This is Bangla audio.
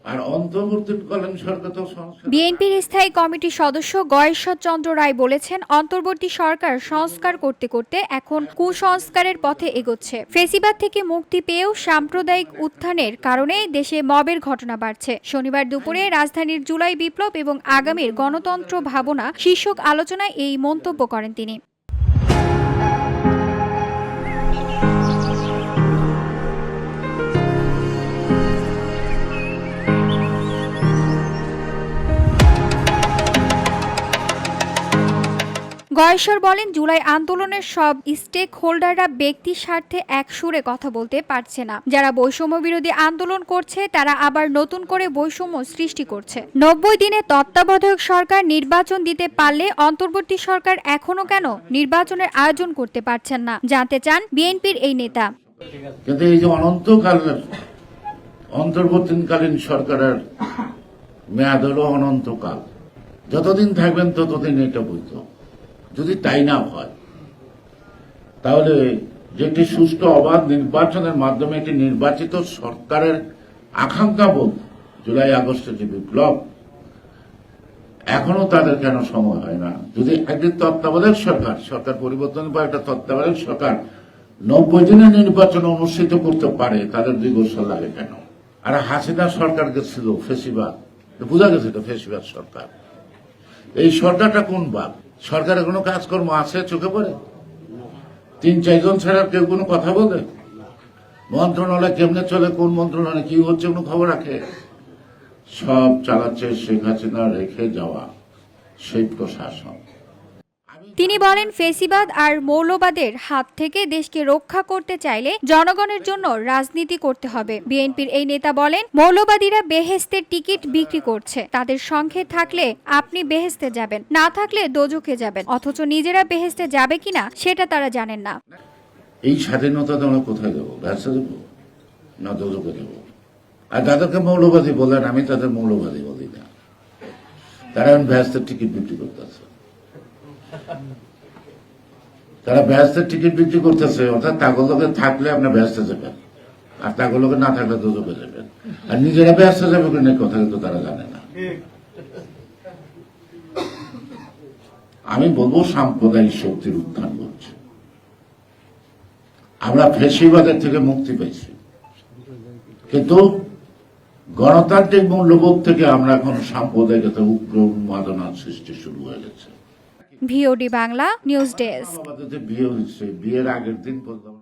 আর অন্তর্বর্তীকালীন সরকার তো বিএনপির স্থায়ী কমিটির সদস্য গয়েশ্বর চন্দ্র রায় বলেছেন, অন্তর্বর্তী সরকার সংস্কার করতে করতে এখন কুসংস্কারের পথে এগোচ্ছে। ফেসিবাদ থেকে মুক্তি পেয়েও সাম্প্রদায়িক উত্থানের কারণে দেশে মবের ঘটনা বাড়ছে। শনিবার দুপুরে রাজধানীর জুলাই বিপ্লব এবং আগামীর গণতন্ত্র ভাবনা শীর্ষক আলোচনায় এই মন্তব্য করেন তিনি। গয়েশ্বর বলেন, জুলাই আন্দোলনের সব স্টেক হোল্ডাররা ব্যক্তি স্বার্থে এক সুরে কথা বলতে পারছে না। যারা বৈষম্য বিরোধী আন্দোলন করছে তারা আবার নতুন করে বৈষম্য সৃষ্টি করছে। 90 দিনে তত্ত্বাবধায়ক সরকার নির্বাচন দিতে পারলে অন্তর্বর্তী সরকার এখনো কেন নির্বাচনের আয়োজন করতে পারছেন না, জানতে চান বিএনপির এই নেতা। কিন্তু এই যে অনন্তকালের অন্তর্বর্তীকালীন সরকারের মেয়াদ হলো অনন্তকাল, যতদিন থাকবেন ততদিন এটা বৈধ। যদি তাই না হয় তাহলে যে একটি সুষ্ঠু অবাধ নির্বাচনের মাধ্যমে একটি নির্বাচিত সরকারের আকাঙ্ক্ষাবোধ, জুলাই আগস্টের যে বিপ্লব, এখনো তাদের কেন সময় হয় না? যদি একটি তত্ত্বাবধায়ক সরকার পরিবর্তনের পর একটা তত্ত্বাবধায়ক সরকার 90 দিনের নির্বাচন অনুষ্ঠিত করতে পারে, তাদের 2 বছর লাগে কেন? আর হাসিনা সরকার গেছিল ফেসিবাদ, বোঝা গেছে এটা ফেসিবাদ সরকার। এই সরকারটা কোন বাদ? সরকারের কোনো কাজকর্ম আছে চোখে পড়ে? 3-4 জন ছাড়া কেউ কোনো কথা বলে? মন্ত্রণালয় কেমনে চলে, কোন মন্ত্রণালয় কি হচ্ছে কোনো খবর রাখে? সব চালাচ্ছে শেখ হাসিনা রেখে যাওয়া সেই প্রশাসন। তিনি বলেন, ফেসিবাদ আর মৌলবাদের হাত থেকে দেশকে রক্ষা করতে চাইলে জনগণের জন্য রাজনীতি করতে হবে। বিএনপির এই নেতা বলেন, মৌলবাদীরা বেহেশতের টিকিট বিক্রি করছে। তাদের সঙ্গে থাকলে আপনি বেহেশতে যাবেন, না থাকলে দোজখে যাবেন, অথচ নিজেরা বেহেশতে যাবে কিনা সেটা তারা জানেন না। এই স্বাধীনতা আমরা কোথায় দেবো? ব্যবসা দেবো না দোজখে দেবো? আর তাদেরকে মৌলবাদী বলেন, আমি তাদের মৌলবাদী বলি না। তারা এখন ব্যবসার টিকিট বিক্রি করতেছে, তারা ব্যস্তের টিকিট বিক্রি করতেছে। অর্থাৎ তাগুলোকে থাকলে আপনার ব্যস্তে যাবেন, আর তাগুলোকে না থাকলে দোজখে যাবেন। আর নিজেরা ব্যস্ত যাবে কিনা কথা কিন্তু তারা জানে না। আমি বলবো সাম্প্রদায়িক শক্তির উত্থান ঘটছে। আমরা ফেসিবাদের থেকে মুক্তি পেয়েছি, কিন্তু গণতান্ত্রিক মূল্যবোধ থেকে আমরা এখন সাম্প্রদায়িকতা উগ্র উন্মাদনার সৃষ্টি শুরু হয়ে গেছে। VOD Bangla news desk. বিয়ে হয়েছে, বিয়ের আগের দিন বললাম